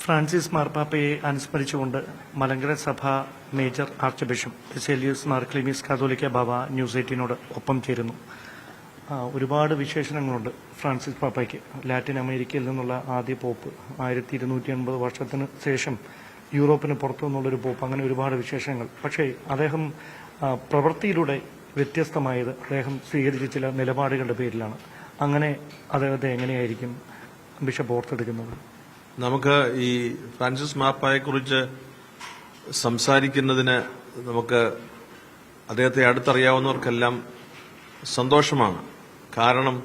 Francis മാർപ്പാപ്പയെ അനുസ്മരിച്ചുകൊണ്ട് മലങ്കര സഭ major archbishop Baselios Mar Cleemis Catholicos Bava news 18 ഒപ്പം ചേരുന്നു. ഒരുപാട് വിശേഷണങ്ങളുണ്ട് ഫ്രാൻസിസ് പാപ്പയ്ക്ക്. ലാറ്റിൻ അമേരിക്കയിൽ നിന്നുള്ള ആദ്യ പോപ്പ്, 1250 വർഷത്തിന് ശേഷം യൂറോപ്പിന് പുറത്തു നിന്നുള്ളൊരു പോപ്പ്, അങ്ങനെ ഒരുപാട് വിശേഷങ്ങൾ. പക്ഷേ അദ്ദേഹം പ്രവൃത്തിയിലൂടെ വ്യത്യസ്തമായത് അദ്ദേഹം സ്വീകരിച്ച ചില നിലപാടുകളുടെ പേരിലാണ്. അങ്ങനെ അദ്ദേഹത്തെ എങ്ങനെയായിരിക്കും ബിഷപ്പ് ഓർത്തെടുക്കുന്നത്? നമുക്ക് ഈ ഫ്രാൻസിസ് മാർപ്പായെക്കുറിച്ച് സംസാരിക്കുന്നതിന് നമുക്ക് അദ്ദേഹത്തെ അടുത്തറിയാവുന്നവർക്കെല്ലാം സന്തോഷമാണ്. കാരണം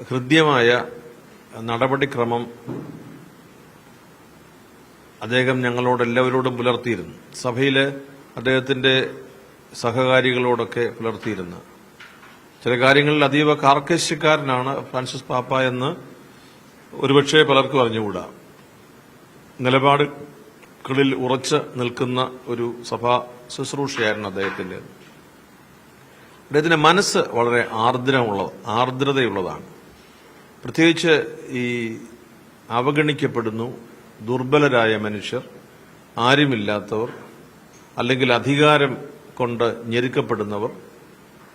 ഹൃദ്യമായ നടപടിക്രമം അദ്ദേഹം ഞങ്ങളോടെല്ലാവരോടും പുലർത്തിയിരുന്നു. സഭയിലെ അദ്ദേഹത്തിന്റെ സഹകാരികളോടൊക്കെ പുലർത്തിയിരുന്നു. ചില കാര്യങ്ങളിൽ അതീവ കാർക്കശ്യക്കാരനാണ് ഫ്രാൻസിസ് പാപ്പ എന്ന് ഒരുപക്ഷെ പലർക്കും അറിഞ്ഞുകൂടാ. നിലപാടുകളിൽ ഉറച്ചു നിൽക്കുന്ന ഒരു സഭാ ശുശ്രൂഷയായിരുന്നു അദ്ദേഹത്തിന്റെ. അദ്ദേഹത്തിന്റെ മനസ്സ് വളരെ ആർദ്രതയുള്ളതാണ്. പ്രത്യേകിച്ച് ഈ അവഗണിക്കപ്പെടുന്നു, ദുർബലരായ മനുഷ്യർ, ആരുമില്ലാത്തവർ, അല്ലെങ്കിൽ അധികാരം കൊണ്ട് ഞെരുക്കപ്പെടുന്നവർ,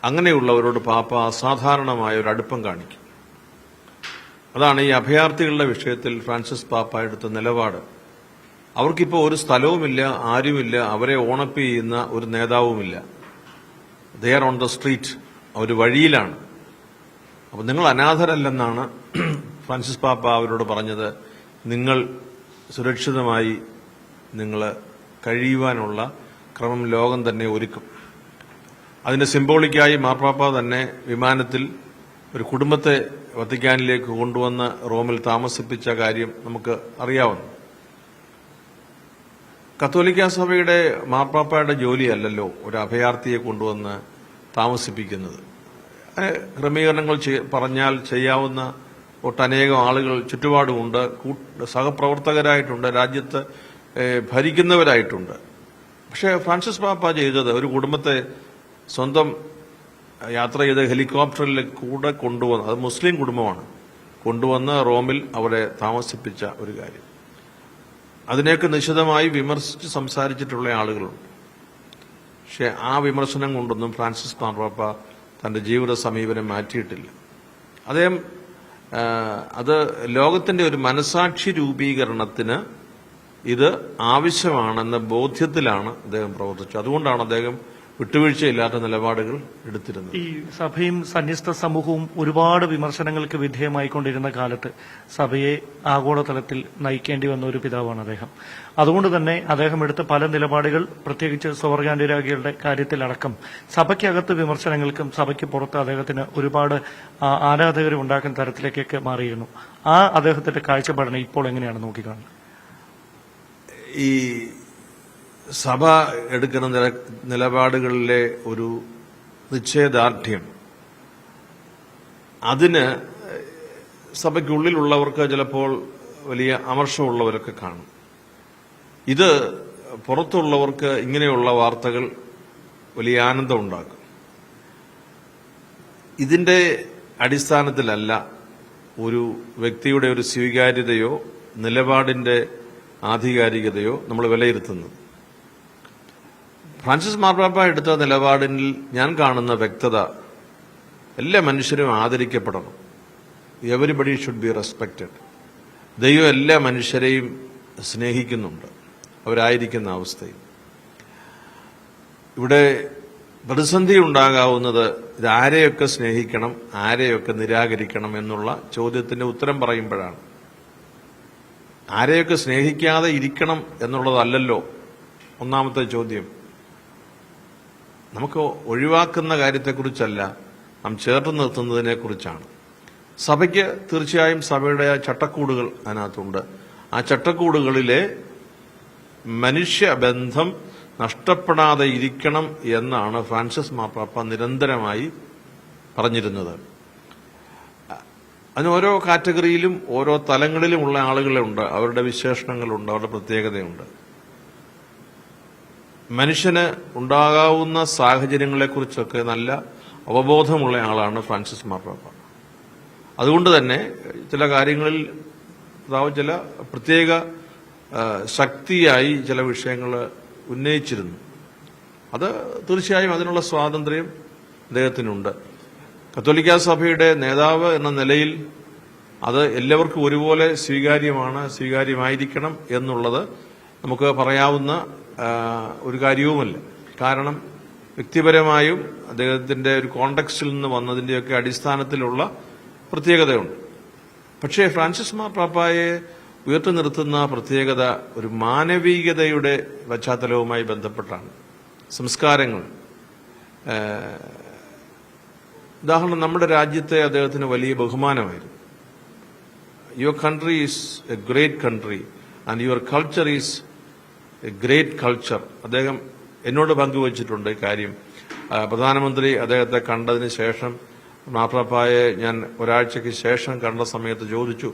അങ്ങനെയുള്ളവരോട് പാപ്പ അസാധാരണമായ ഒരു അടുപ്പം കാണിക്കും. അതാണ് ഈ അഭയാർത്ഥികളുടെ വിഷയത്തിൽ ഫ്രാൻസിസ് പാപ്പ എടുത്ത നിലപാട്. അവർക്കിപ്പോൾ ഒരു സ്ഥലവുമില്ല, ആരുമില്ല, അവരെ ഓണപ്പ് ചെയ്യുന്ന ഒരു നേതാവുമില്ല. They are on the street, അവർ വഴിയിലാണ്. അപ്പോൾ നിങ്ങൾ അനാഥരല്ലെന്നാണ് ഫ്രാൻസിസ് പാപ്പ അവരോട് പറഞ്ഞത്. നിങ്ങൾ സുരക്ഷിതമായി നിങ്ങൾ കഴിയുവാനുള്ള ക്രമം ലോകം തന്നെ ഒരുക്കും. അതിന്റെ സിംബോളിക്കായി മാർപ്പാപ്പ തന്നെ വിമാനത്തിൽ ഒരു കുടുംബത്തെ വത്തിക്കാനിലേക്ക് കൊണ്ടുവന്ന് റോമിൽ താമസിപ്പിച്ച കാര്യം നമുക്ക് അറിയാവുന്നു. കത്തോലിക്ക സഭയുടെ മാർപ്പാപ്പയുടെ ജോലിയല്ലല്ലോ ഒരു അഭയാർത്ഥിയെ കൊണ്ടുവന്ന് താമസിപ്പിക്കുന്നത്. ക്രമീകരണങ്ങൾ പറഞ്ഞാൽ ചെയ്യാവുന്ന ഒട്ടനേകം ആളുകൾ ചുറ്റുപാടുമുണ്ട്, സഹപ്രവർത്തകരായിട്ടുണ്ട്, രാജ്യത്ത് ഭരിക്കുന്നവരായിട്ടുണ്ട്. പക്ഷേ ഫ്രാൻസിസ് പാപ്പ ചെയ്തത് ഒരു കുടുംബത്തെ സ്വന്തം യാത്ര ചെയ്ത് ഹെലികോപ്റ്ററിൽ കൂടെ കൊണ്ടുവന്ന്, അത് മുസ്ലിം കുടുംബമാണ്, കൊണ്ടുവന്ന് റോമിൽ അവരെ താമസിപ്പിച്ച ഒരു കാര്യം. അതിനെയൊക്കെ നിശിതമായി വിമർശിച്ച് സംസാരിച്ചിട്ടുള്ള ആളുകളുണ്ട്. പക്ഷെ ആ വിമർശനം കൊണ്ടൊന്നും ഫ്രാൻസിസ് മാർപ്പാപ്പ തന്റെ ജീവിത സമീപനം മാറ്റിയിട്ടില്ല. അദ്ദേഹം അത് ലോകത്തിന്റെ ഒരു മനസാക്ഷി രൂപീകരണത്തിന് ഇത് ആവശ്യമാണെന്ന ബോധ്യത്തിലാണ് അദ്ദേഹം പ്രവർത്തിച്ചത്. അതുകൊണ്ടാണ് അദ്ദേഹം വിട്ടുവീഴ്ചയില്ലാത്ത നിലപാടുകൾ എടുത്തിരുന്നത്. ഈ സഭയും സന്യസ്ത സമൂഹവും ഒരുപാട് വിമർശനങ്ങൾക്ക് വിധേയമായിക്കൊണ്ടിരുന്ന കാലത്ത് സഭയെ ആഗോളതലത്തിൽ നയിക്കേണ്ടി വന്ന ഒരു പിതാവാണ് അദ്ദേഹം. അതുകൊണ്ട് തന്നെ അദ്ദേഹം എടുത്ത പല നിലപാടുകൾ, പ്രത്യേകിച്ച് സ്വർഗാനുരാഗികളുടെ കാര്യത്തിലടക്കം സഭയ്ക്കകത്ത് വിമർശനങ്ങൾക്കും സഭയ്ക്ക് പുറത്ത് അദ്ദേഹത്തിന് ഒരുപാട് ആരാധകരെ ഉണ്ടാക്കുന്ന തരത്തിലേക്കൊക്കെ മാറിയിരുന്നു. ആ അദ്ദേഹത്തിന്റെ കാഴ്ചപ്പാടിനെ ഇപ്പോൾ എങ്ങനെയാണ് നോക്കിക്കാണുന്നത്? ഈ സഭ എടുക്കുന്ന നിലപാടുകളിലെ ഒരു നിശ്ചയദാർഢ്യം, അതിന് സഭയ്ക്കുള്ളിലുള്ളവർക്ക് ചിലപ്പോൾ വലിയ അമർഷമുള്ളവരൊക്കെ കാണും. ഇത് പുറത്തുള്ളവർക്ക് ഇങ്ങനെയുള്ള വാർത്തകൾ വലിയ ആനന്ദം ഉണ്ടാക്കും. ഇതിന്റെ അടിസ്ഥാനത്തിലല്ല ഒരു വ്യക്തിയുടെ ഒരു സ്വീകാര്യതയോ നിലപാടിന്റെ ആധികാരികതയോ നമ്മൾ വിലയിരുത്തുന്നത്. ഫ്രാൻസിസ് മാർപ്പാപ്പ എടുത്ത നിലപാടിൽ ഞാൻ കാണുന്ന വ്യക്തത, എല്ലാ മനുഷ്യരും ആദരിക്കപ്പെടണം. Everybody should be respected. ദൈവം എല്ലാ മനുഷ്യരെയും സ്നേഹിക്കുന്നുണ്ട്, അവരായിരിക്കുന്ന അവസ്ഥയിൽ. ഇവിടെ പ്രതിസന്ധി ഉണ്ടാകാവുന്നത് ഇതാരെയൊക്കെ സ്നേഹിക്കണം, ആരെയൊക്കെ നിരാകരിക്കണം എന്നുള്ള ചോദ്യത്തിന്റെ ഉത്തരം പറയുമ്പോഴാണ്. ആരെയൊക്കെ സ്നേഹിക്കാതെ ഇരിക്കണം എന്നുള്ളതല്ലല്ലോ ഒന്നാമത്തെ ചോദ്യം. നമുക്ക് ഒഴിവാക്കുന്ന കാര്യത്തെക്കുറിച്ചല്ല, നാം ചേർത്ത് നിർത്തുന്നതിനെക്കുറിച്ചാണ്. സഭയ്ക്ക് തീർച്ചയായും സഭയുടെ ചട്ടക്കൂടുകൾ അതിനകത്തുണ്ട്. ആ ചട്ടക്കൂടുകളിലെ മനുഷ്യബന്ധം നഷ്ടപ്പെടാതെ ഇരിക്കണം എന്നാണ് ഫ്രാൻസിസ് മാർപ്പാപ്പ നിരന്തരമായി പറഞ്ഞിരുന്നത്. അതിന് ഓരോ കാറ്റഗറിയിലും ഓരോ തലങ്ങളിലുമുള്ള ആളുകളുണ്ട്, അവരുടെ വിശേഷണങ്ങളുണ്ട്, അവരുടെ പ്രത്യേകതയുണ്ട്. മനുഷ്യന് ഉണ്ടാകാവുന്ന സാഹചര്യങ്ങളെക്കുറിച്ചൊക്കെ നല്ല അവബോധമുള്ള ആളാണ് ഫ്രാൻസിസ് മാർപ്പാപ്പ. അതുകൊണ്ട് തന്നെ ചില കാര്യങ്ങളിൽ ചില പ്രത്യേക ശക്തിയായി ചില വിഷയങ്ങൾ ഉന്നയിച്ചിരുന്നു. അത് തീർച്ചയായും അതിനുള്ള സ്വാതന്ത്ര്യം അദ്ദേഹത്തിനുണ്ട്. കത്തോലിക്കാ സഭയുടെ നേതാവ് എന്ന നിലയിൽ അത് എല്ലാവർക്കും ഒരുപോലെ സ്വീകാര്യമായിരിക്കണം എന്നുള്ളത് നമുക്ക് പറയാവുന്ന ഒരു കാര്യവുമല്ല. കാരണം വ്യക്തിപരമായും അദ്ദേഹത്തിന്റെ ഒരു കോണ്ടെക്സ്റ്റിൽ നിന്ന് വന്നതിന്റെയൊക്കെ അടിസ്ഥാനത്തിലുള്ള പ്രത്യേകതയുണ്ട്. പക്ഷേ ഫ്രാൻസിസ് മാർപ്പാപ്പയെ ഉയർത്തി നിർത്തുന്ന പ്രത്യേകത ഒരു മാനവികതയുടെ പശ്ചാത്തലവുമായി ബന്ധപ്പെട്ടാണ്. സംസ്കാരങ്ങൾ, ഉദാഹരണം, നമ്മുടെ രാജ്യത്തെ അദ്ദേഹത്തിന് വലിയ ബഹുമാനമായിരുന്നു. Your country is a great country and your culture is a great culture. അദ്ദേഹം എന്നോട് പങ്കുവച്ചിട്ടുണ്ട് കാര്യം. പ്രധാനമന്ത്രി അദ്ദേഹത്തെ കണ്ടതിന് ശേഷം മാർപ്പാപ്പയെ ഞാൻ ഒരാഴ്ചയ്ക്ക് ശേഷം കണ്ട സമയത്ത് ചോദിച്ചു,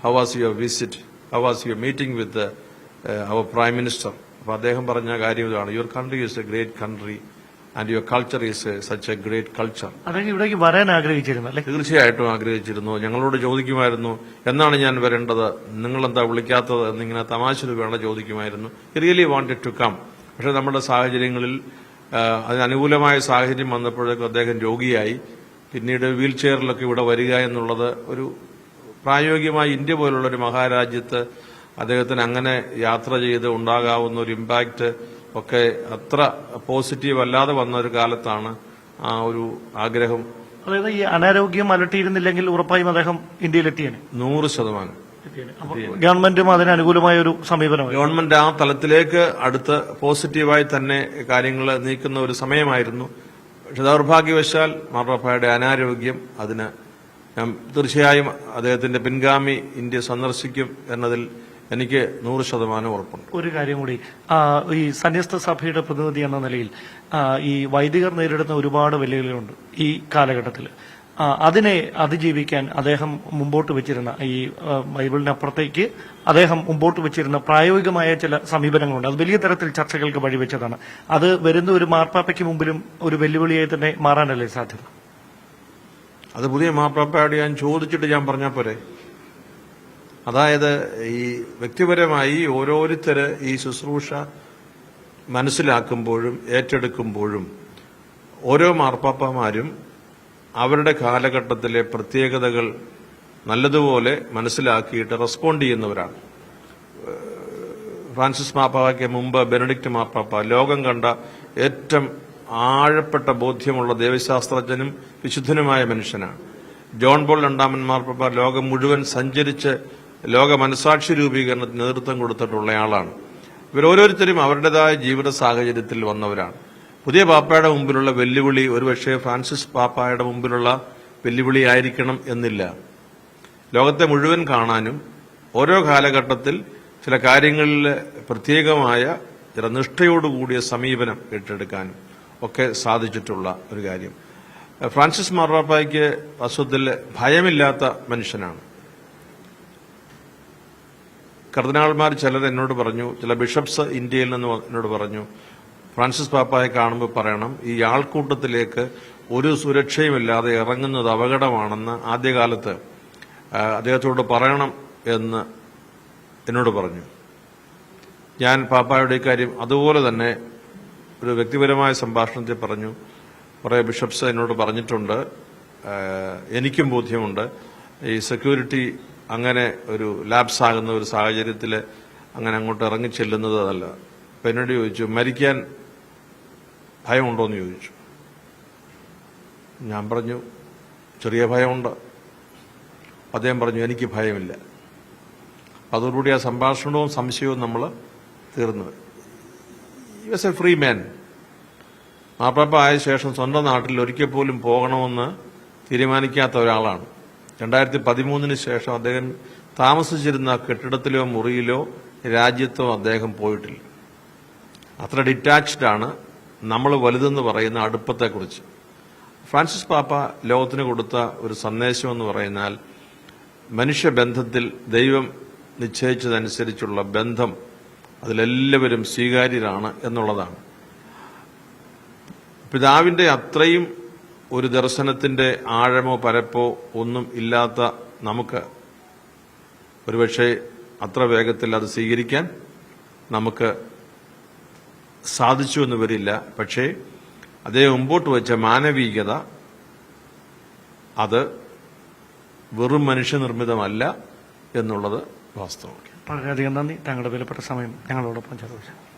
how was your visit, how was your meeting with our prime minister. അപ്പൊ അദ്ദേഹം പറഞ്ഞ കാര്യം ഇതാണ്, your country is a great country and your culture is such a great culture. അദ്ദേഹം ഇവിടേക്ക് വരാൻ ആഗ്രഹിച്ചിരുന്നു അല്ലെ? തീർച്ചയായിട്ടും ആഗ്രഹിച്ചിരുന്നു. ഞങ്ങളോട് ചോദിക്കുമായിരുന്നു, എന്നാണ് ഞാൻ വരേണ്ടത്, നിങ്ങളെന്താ വിളിക്കാത്തത് എന്നിങ്ങനെ തമാശ രൂപേണ ചോദിക്കുമായിരുന്നു. Really wanted to come. പക്ഷെ നമ്മുടെ സാഹചര്യങ്ങളിൽ അതിന് അനുകൂലമായ സാഹചര്യം വന്നപ്പോഴേക്കും അദ്ദേഹം രോഗിയായി. പിന്നീട് വീൽ ചെയറിലൊക്കെ ഇവിടെ വരിക എന്നുള്ളത് ഒരു പ്രായോഗികമായി ഇന്ത്യ പോലുള്ള ഒരു മഹാരാജ്യത്ത് അദ്ദേഹത്തിന് അങ്ങനെ യാത്ര ചെയ്ത് ഉണ്ടാകാവുന്ന ഒരു ഇമ്പാക്ട് ഒക്കെ അത്ര പോസിറ്റീവ് അല്ലാതെ വന്ന ഒരു കാലത്താണ് ആ ഒരു ആഗ്രഹം. അതായത് ഈ അനാരോഗ്യം അലട്ടിയിരുന്നില്ലെങ്കിൽ ഉറപ്പായും അദ്ദേഹം ഇന്ത്യയിലെത്തിയാണ്. 100%. ഗവൺമെന്റും അതിന് അനുകൂലമായ ഒരു സമീപനമായി. ഗവൺമെന്റ് ആ തലത്തിലേക്ക് അടുത്ത് പോസിറ്റീവായി തന്നെ കാര്യങ്ങൾ നീക്കുന്ന ഒരു സമയമായിരുന്നു. പക്ഷെ ദൗർഭാഗ്യവശാൽ മാർപ്പാപ്പയുടെ അനാരോഗ്യം അതിന് ഞാൻ തീർച്ചയായും അദ്ദേഹത്തിന്റെ പിൻഗാമി ഇന്ത്യ സന്ദർശിക്കും എന്നതിൽ എനിക്ക് 100% ഉറപ്പുണ്ട്. ഒരു കാര്യം കൂടി, ഈ സന്യസ്ത സഭയുടെ പ്രതിനിധി എന്ന നിലയിൽ ഈ വൈദികർ നേരിടുന്ന ഒരുപാട് വെല്ലുവിളികളുണ്ട് ഈ കാലഘട്ടത്തിൽ. അതിനെ അതിജീവിക്കാൻ അദ്ദേഹം മുമ്പോട്ട് വെച്ചിരുന്ന ഈ ബൈബിളിനപ്പുറത്തേക്ക് അദ്ദേഹം മുമ്പോട്ട് വെച്ചിരുന്ന പ്രായോഗികമായ ചില സമീപനങ്ങളുണ്ട്. അത് വലിയ തരത്തിൽ ചർച്ചകൾക്ക് വഴിവെച്ചതാണ്. അത് വരുന്ന ഒരു മാർപ്പാപ്പയ്ക്ക് മുമ്പിലും ഒരു വെല്ലുവിളിയായി തന്നെ മാറാനല്ലേ സാധ്യത? അത് പുതിയ മാർപ്പാപ്പയോട് ഞാൻ ചോദിച്ചിട്ട് ഞാൻ പറഞ്ഞാൽ പോരെ. അതായത് ഈ വ്യക്തിപരമായി ഓരോരുത്തര് ഈ ശുശ്രൂഷ മനസ്സിലാക്കുമ്പോഴും ഏറ്റെടുക്കുമ്പോഴും ഓരോ മാർപ്പാപ്പമാരും അവരുടെ കാലഘട്ടത്തിലെ പ്രത്യേകതകൾ നല്ലതുപോലെ മനസ്സിലാക്കിയിട്ട് റെസ്പോണ്ട് ചെയ്യുന്നവരാണ്. ഫ്രാൻസിസ് മാർപ്പാപ്പയ്ക്ക് മുമ്പ് ബെനഡിക്റ്റ് മാർപ്പാപ്പ ലോകം കണ്ട ഏറ്റവും ആഴപ്പെട്ട ബോധ്യമുള്ള ദൈവശാസ്ത്രജ്ഞനും വിശുദ്ധനുമായ മനുഷ്യനാണ്. ജോൺ പോൾ രണ്ടാമൻ മാർപ്പാപ്പ ലോകം മുഴുവൻ സഞ്ചരിച്ച് ലോക മനസാക്ഷി രൂപീകരണത്തിന് നേതൃത്വം കൊടുത്തിട്ടുള്ളയാളാണ്. ഇവരോരോരുത്തരും അവരുടേതായ ജീവിത സാഹചര്യത്തിൽ വന്നവരാണ്. പുതിയ പാപ്പയുടെ മുമ്പിലുള്ള വെല്ലുവിളി ഒരുപക്ഷെ ഫ്രാൻസിസ് പാപ്പായുടെ മുമ്പിലുള്ള വെല്ലുവിളിയായിരിക്കണം എന്നില്ല. ലോകത്തെ മുഴുവൻ കാണാനും ഓരോ കാലഘട്ടത്തിൽ ചില കാര്യങ്ങളിൽ പ്രത്യേകമായ ചില നിഷ്ഠയോടുകൂടിയ സമീപനം ഏറ്റെടുക്കാനും ഒക്കെ സാധിച്ചിട്ടുള്ള ഒരു കാര്യം. ഫ്രാൻസിസ് മാർപ്പാപ്പയ്ക്ക് വാസ്തവത്തിൽ ഭയമില്ലാത്ത മനുഷ്യനാണ്. കർദിനാൾമാർ ചിലർ എന്നോട് പറഞ്ഞു, ചില ബിഷപ്സ് ഇന്ത്യയിൽ നിന്ന് എന്നോട് പറഞ്ഞു, ഫ്രാൻസിസ് പാപ്പായെ കാണുമ്പോൾ പറയണം, ഈ ആൾക്കൂട്ടത്തിലേക്ക് ഒരു സുരക്ഷയുമില്ലാതെ ഇറങ്ങുന്നത് അപകടമാണെന്ന് ആദ്യകാലത്ത് അദ്ദേഹത്തോട് പറയണം എന്ന് എന്നോട് പറഞ്ഞു. ഞാൻ പാപ്പായുടെ കാര്യം അതുപോലെ തന്നെ ഒരു വ്യക്തിപരമായ സംഭാഷണത്തിൽ പറഞ്ഞു. കുറേ ബിഷപ്സ് എന്നോട് പറഞ്ഞിട്ടുണ്ട്. എനിക്കും ബോധ്യമുണ്ട് ഈ സെക്യൂരിറ്റി അങ്ങനെ ഒരു ലാപ്സ് ആകുന്ന ഒരു സാഹചര്യത്തിൽ അങ്ങനെ അങ്ങോട്ട് ഇറങ്ങിച്ചെല്ലുന്നത് അതല്ല. അപ്പം എന്നോട് ചോദിച്ചു, മരിക്കാൻ ഭയമുണ്ടോയെന്ന് ചോദിച്ചു. ഞാൻ പറഞ്ഞു, ചെറിയ ഭയമുണ്ട്. അദ്ദേഹം പറഞ്ഞു, എനിക്ക് ഭയമില്ല. അതോടുകൂടി ആ സംഭാഷണവും സംശയവും നമ്മൾ തീർന്നു. ഹി വാസ് എ ഫ്രീ മാൻ. മാർപ്പാപ്പ ആയ ശേഷം സ്വന്തം നാട്ടിൽ ഒരിക്കൽ പോലും പോകണമെന്ന് തീരുമാനിക്കാത്ത ഒരാളാണ്. 2013 ശേഷം അദ്ദേഹം താമസിച്ചിരുന്ന കെട്ടിടത്തിലോ മുറിയിലോ രാജ്യത്തോ അദ്ദേഹം പോയിട്ടില്ല. അത്ര ഡിറ്റാച്ച്ഡ് ആണ് നമ്മൾ വലുതെന്ന് പറയുന്ന അടുപ്പത്തെക്കുറിച്ച്. ഫ്രാൻസിസ് പാപ്പ ലോകത്തിന് കൊടുത്ത ഒരു സന്ദേശം എന്ന് പറയുന്നാൽ മനുഷ്യബന്ധത്തിൽ ദൈവം നിശ്ചയിച്ചതനുസരിച്ചുള്ള ബന്ധം, അതിലെല്ലാവരും സ്വീകാര്യരാണ് എന്നുള്ളതാണ്. പിതാവിന്റെ അത്രയും ഒരു ദർശനത്തിന്റെ ആഴമോ പരപ്പോ ഒന്നും ഇല്ലാത്ത നമുക്ക് ഒരുപക്ഷെ അത്ര വേഗത്തിൽ അത് സ്വീകരിക്കാൻ നമുക്ക് സാധിച്ചു എന്ന് വരില്ല. പക്ഷേ അദ്ദേഹം മുമ്പോട്ട് വെച്ച മാനവികത അത് വെറും മനുഷ്യനിർമ്മിതമല്ല എന്നുള്ളത് വാസ്തവമാണ്. വളരെയധികം നന്ദി. താങ്കളുടെ വിലപ്പെട്ട സമയം ഞങ്ങളോടൊപ്പം ചെലവഴിച്ചു.